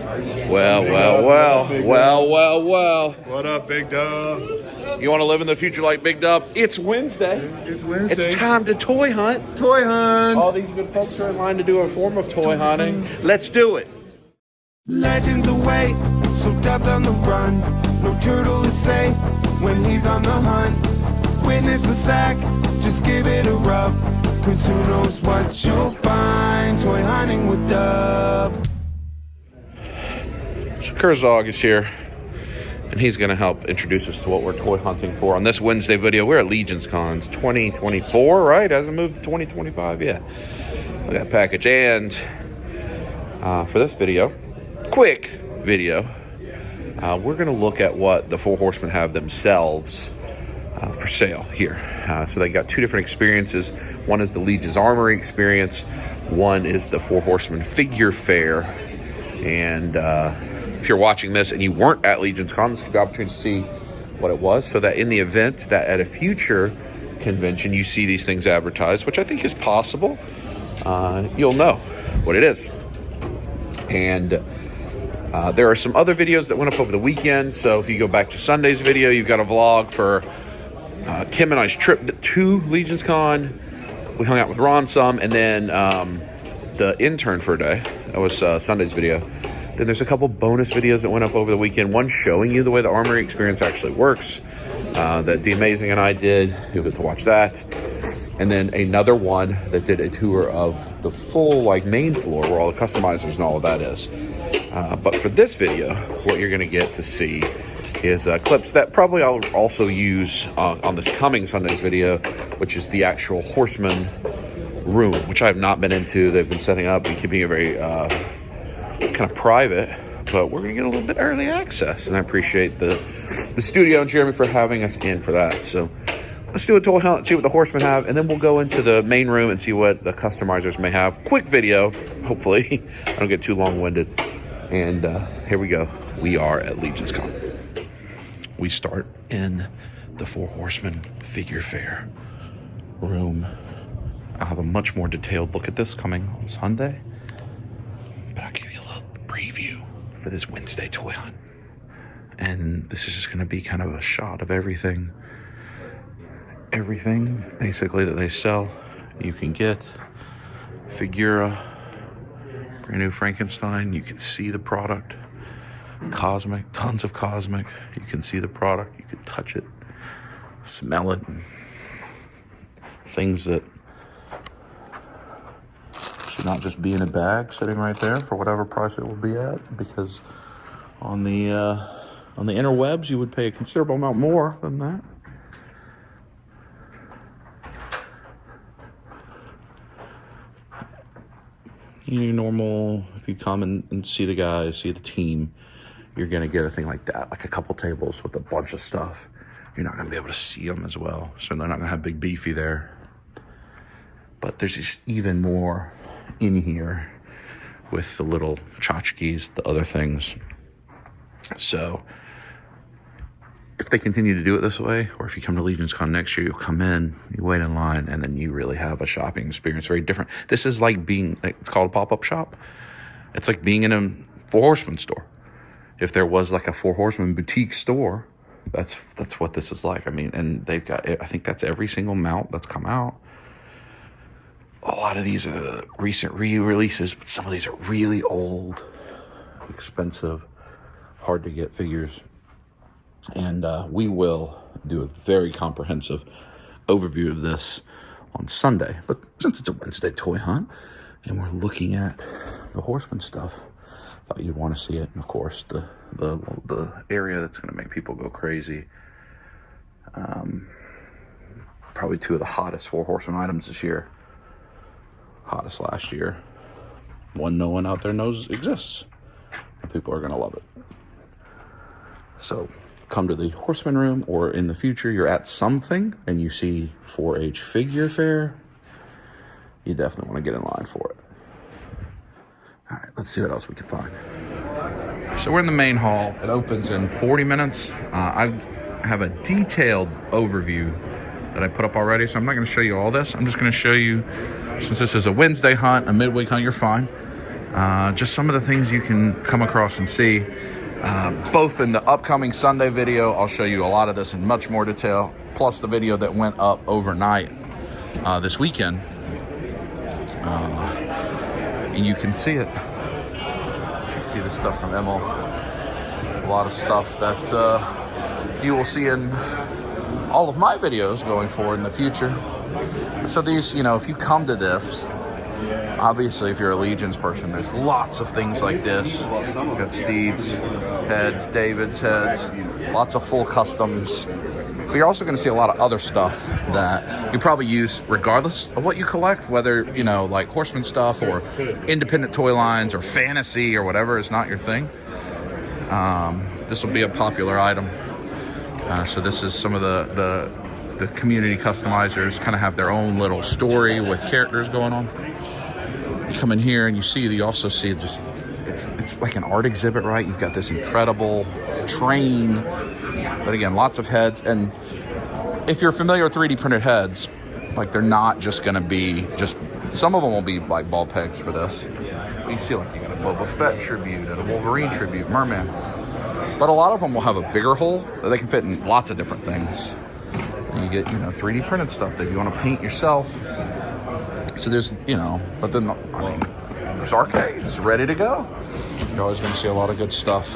Well. What up, Big Dub? You want to live in the future like Big Dub? It's Wednesday. It's Wednesday. It's time to toy hunt. Toy hunt. All these good folks are in line to do a form of toy hunting. Let's do it. Legends await, so Dub's on the run. No turtle is safe when he's on the hunt. Witness the sack, just give it a rub. Cause who knows what you'll find. Toy hunting with Dub. So Kurzog is here, and he's going to help introduce us to what we're toy hunting for on this Wednesday video. We're at LegionsCon 2024, right? Hasn't moved to 2025 yet. Look at that package. And for this video, quick video, we're going to look at what the Four Horsemen have themselves for sale here. So they got two different experiences. One is the Legion's Armory experience. One is the Four Horsemen Figure Fair. And if you're watching this and you weren't at LegionsCon, this gives you the opportunity to see what it was, so that in the event that at a future convention you see these things advertised, which I think is possible, you'll know what it is. And there are some other videos that went up over the weekend. So if you go back to Sunday's video, you've got a vlog for Kim and I's trip to LegionsCon. We hung out with Ron some, and then the intern for a day. That was Sunday's video. Then there's a couple bonus videos that went up over the weekend. One showing you the way the Armory experience actually works, that The Amazing and I did. You'll get to watch that. And then another one that did a tour of the full main floor where all the customizers and all of that is. But for this video, what you're going to get to see is clips that probably I'll also use on this coming Sunday's video, which is the actual Horseman room, which I have not been into. They've been setting up and keeping it very kind of private, but we're going to get a little bit early access, and I appreciate the studio and Jeremy for having us in for that. So let's do a toy hunt, see what the Horsemen have, and then we'll go into the main room and see what the customizers may have. Quick video, hopefully. I don't get too long-winded. And here we go. We are at LegionsCon. We start in the Four Horsemen Figure Fair room. I'll have a much more detailed look at this coming on Sunday, but I'll give you a little preview for this Wednesday toy hunt. And this is just going to be kind of a shot of everything basically that they sell. You can get Figura, brand new Frankenstein. You can see the product. Cosmic, tons of Cosmic. You can see the product. You can touch it, smell it. Things that should not just be in a bag sitting right there for whatever price it will be at, because on the interwebs you would pay a considerable amount more than that. Normal, if you come and see the guys, see the team, you're going to get a thing like that, like a couple tables with a bunch of stuff. You're not going to be able to see them as well. So they're not going to have Big Beefy there. But there's just even more in here with the little tchotchkes, the other things. So if they continue to do it this way, or if you come to LegionsCon next year, you'll come in, you wait in line, and then you really have a shopping experience very different. This is like it's called a pop-up shop. It's like being in a Four Horsemen store. If there was like a Four Horsemen boutique store, that's what this is like. I mean, and they've got, I think that's every single mount that's come out. A lot of these are recent re-releases, but some of these are really old, expensive, hard to get figures. And we will do a very comprehensive overview of this on Sunday. But since it's a Wednesday toy hunt and we're looking at the Horseman stuff, I thought you'd want to see it. And of course, the area that's going to make people go crazy. Probably two of the hottest Four Horseman items this year. Hottest last year. One no one out there knows exists. And people are going to love it. So come to the Horseman room, or in the future you're at something and you see 4-H Figure Fair, you definitely want to get in line for it. All right, let's see what else we can find. So we're in the main hall. It opens in 40 minutes. I have a detailed overview that I put up already, so I'm not going to show you all this. I'm just going to show you, since this is a Wednesday hunt, a midweek hunt, you're fine. Just some of the things you can come across and see. Both in the upcoming Sunday video, I'll show you a lot of this in much more detail, plus the video that went up overnight this weekend. And you can see it. You can see the stuff from Emil. A lot of stuff that you will see in all of my videos going forward in the future. So these, you know, if you come to this, obviously, if you're a Legions person, there's lots of things like this. You've got Steve's heads, David's heads, lots of full customs. But you're also going to see a lot of other stuff that you probably use regardless of what you collect, whether, you know, like Horseman stuff or independent toy lines or fantasy or whatever is not your thing. This will be a popular item. So this is some of the community customizers kind of have their own little story with characters going on. You come in here and you also see just it's like an art exhibit, right? You've got this incredible train, but again, lots of heads. And if you're familiar with 3D printed heads, like they're not just going to be some of them will be like ball pegs for this. But you see, like you got a Boba Fett tribute and a Wolverine tribute, Merman. But a lot of them will have a bigger hole that they can fit in lots of different things. And you get, you know, 3D printed stuff that you want to paint yourself. So there's, you know, but then, I mean, there's arcades ready to go. You're always going to see a lot of good stuff.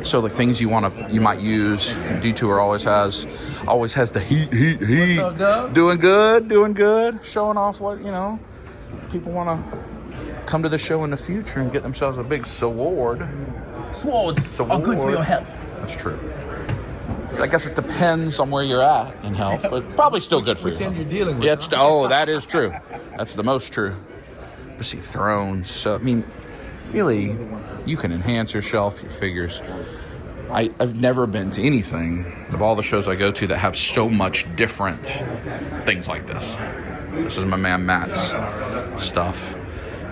So the things you might use, Detour always has the heat. Doing good. Showing off what, you know, people want to come to the show in the future and get themselves a big sword. Swords are good for your health. That's true. I guess it depends on where you're at in health, but probably still good for you. Which end you're dealing with. Yeah, that is true. That's the most true. But see, thrones. So, I mean, really, you can enhance your shelf, your figures. I've never been to anything of all the shows I go to that have so much different things like this. This is my man Matt's stuff,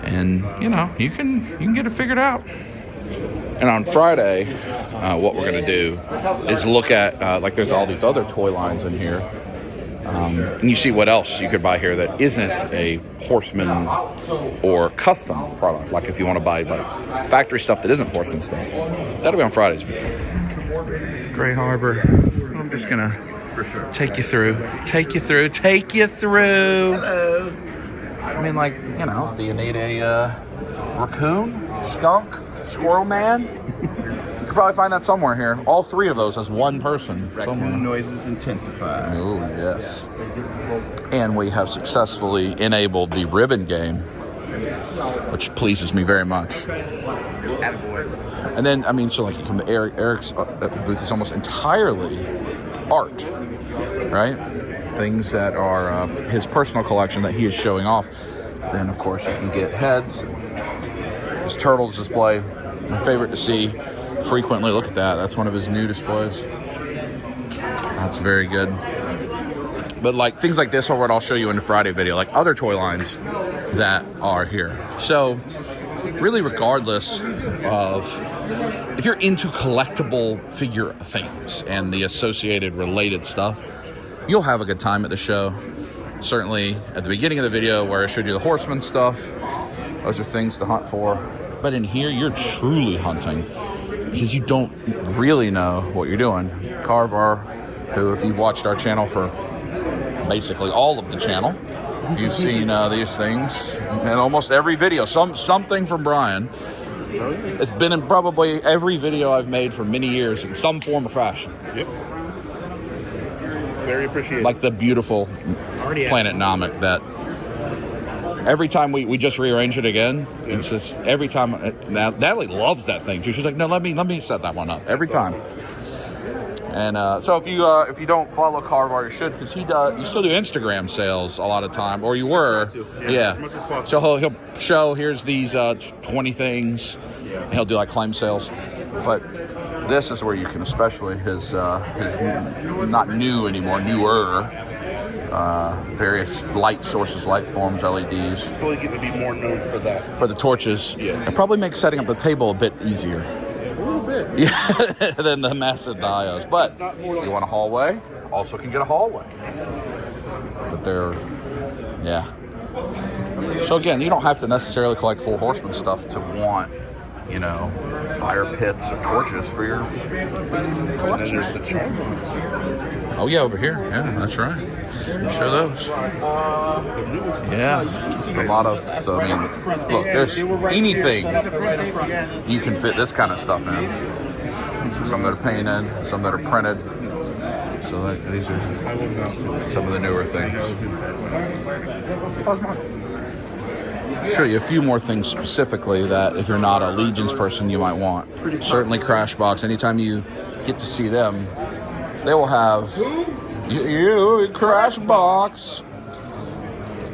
and you know, you can get it figured out. And on Friday, what we're going to do is look at, like there's all these other toy lines in here. And you see what else you could buy here that isn't a Horseman or custom product. Like if you want to buy like factory stuff that isn't Horseman stuff. That'll be on Friday's video. GRi Harbor. I'm just going to take you through. Hello. I mean, like, you know, do you need a raccoon, skunk, squirrel man? You could probably find that somewhere here. All three of those as one person. Raccoon noises intensify. Oh, yes. And we have successfully enabled the ribbon game, which pleases me very much. And then, I mean, so like you come to Eric's booth is almost entirely art, right? Things that are his personal collection that he is showing off. Then, of course, you can get heads. His turtles display, my favorite to see frequently. Look at that. That's one of his new displays. That's very good. But like things like this are what I'll show you in the Friday video, like other toy lines that are here. So really, regardless of if you're into collectible figure things and the associated related stuff, you'll have a good time at the show. Certainly at the beginning of the video where I showed you the Horseman stuff, those are things to hunt for. But in here, you're truly hunting because you don't really know what you're doing. Carvar, who if you've watched our channel for basically all of the channel, you've seen these things in almost every video. Something from Brian. It's been in probably every video I've made for many years in some form or fashion. Yep. Very appreciated. Like the beautiful Planet Namek that every time we just rearrange it again, it's just every time. Natalie loves that thing too. She's like, no, let me set that one up every time. And so if you don't follow Carvar, you should, because you still do Instagram sales a lot of time, or you were, yeah. So he'll show here's these 20 things, and he'll do like claim sales. But this is where you can, especially his not new anymore, newer. Various light sources, light forms, LEDs. Slowly getting to be more known for that. For the torches. Yeah. It probably makes setting up the table a bit easier. A little bit. Yeah, than the massive diodes. But you want a hallway? Also can get a hallway. But they're, yeah. So again, you don't have to necessarily collect full Horseman stuff to want, you know, fire pits or torches for your collection. There's the charm ones. Oh yeah, over here. Yeah, that's right. Show those. Yeah, a lot of. So I mean, look, there's anything you can fit this kind of stuff in. Some that are painted, some that are printed. So these are some of the newer things. Show you a few more things specifically that if you're not a Legions person you might want. Certainly Crashbox. Anytime you get to see them, they will have you Crashbox.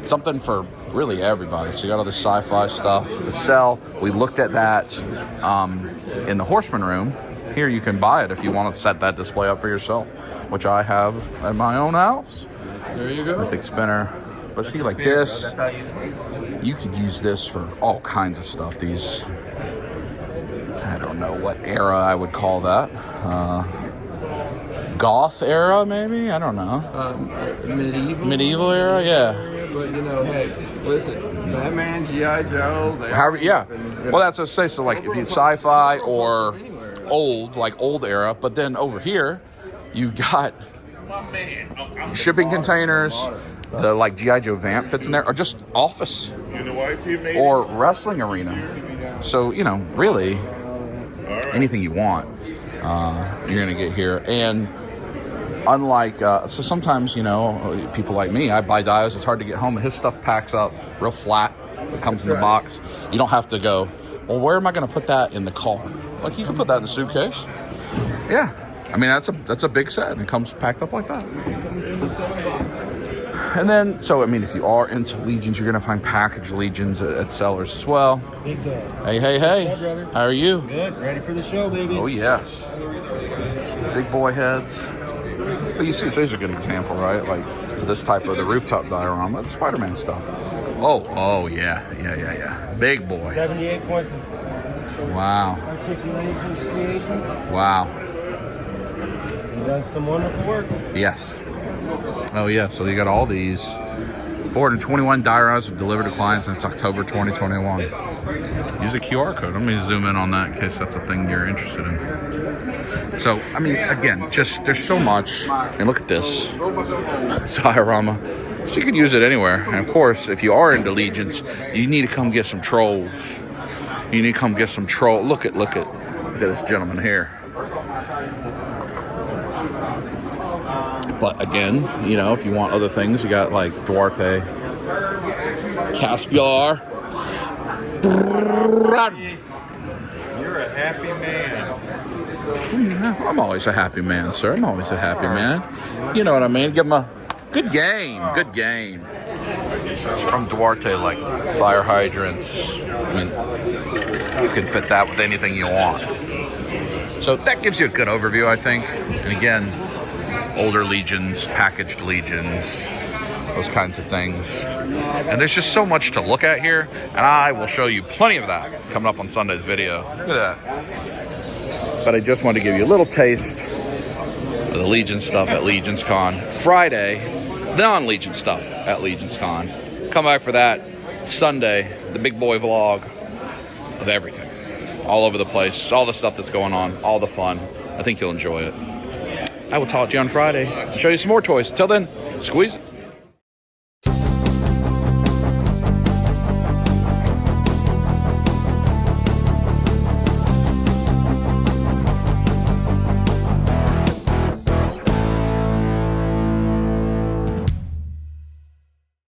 Something for really everybody. So you got all the sci-fi stuff. The cell, we looked at that in the Horseman room. Here you can buy it if you want to set that display up for yourself, which I have at my own house. There you go. Mythic spinner. But see, like this, you could use this for all kinds of stuff. These, I don't know what era I would call that. Goth era, maybe? I don't know. Medieval. Medieval era, yeah. But you know, hey, listen, Batman, GI Joe. However, yeah. Well, that's what I say. So, like, if you sci-fi or old, like old era, but then over here, you got shipping containers. The like GI Joe vamp fits in there, or just office or wrestling arena. So you know, really, anything you want, you're gonna get here. And unlike, so sometimes you know, people like me, I buy dios. It's hard to get home, and his stuff packs up real flat. It comes in the box. You don't have to go, well, where am I gonna put that in the car? Like you can put that in a suitcase. Yeah, I mean that's a big set, and it comes packed up like that. And then, so I mean, if you are into Legions, you're gonna find packaged Legions at sellers as well. Big dog. Hey, hey, hey! What's up, brother? How are you? Good. Ready for the show, baby. Oh yes, big boy heads. But you see, so here's a good example, right? Like this type of the rooftop diorama, it's Spider-Man stuff. Oh yeah. Big boy. 78 points. Wow. Rhidilen Creations. Wow. He does some wonderful work. Yes. Oh, yeah. So you got all these. 421 dioramas have delivered to clients since October 2021. Use the QR code. Let me zoom in on that in case that's a thing you're interested in. So, I mean, again, just there's so much. I mean, look at this diorama. So you can use it anywhere. And of course, if you are into Legions, you need to come get some trolls. You need to come get some troll. Look at this gentleman here. But again, you know, if you want other things, you got like Duarte, Caspiar. You're a happy man. I'm always a happy man, sir. I'm always a happy man. You know what I mean? Give him a good game. Good game. It's from Duarte, like fire hydrants. I mean, you can fit that with anything you want. So that gives you a good overview, I think. And again, older Legions, packaged Legions, those kinds of things. And there's just so much to look at here, and I will show you plenty of that coming up on Sunday's video. Look at that. But I just wanted to give you a little taste of the Legion stuff at LegionsCon. Friday, non-Legion stuff at LegionsCon. Come back for that. Sunday, the big boy vlog of everything. All over the place, all the stuff that's going on, all the fun. I think you'll enjoy it. I will talk to you on Friday and show you some more toys. Until then, squeeze it.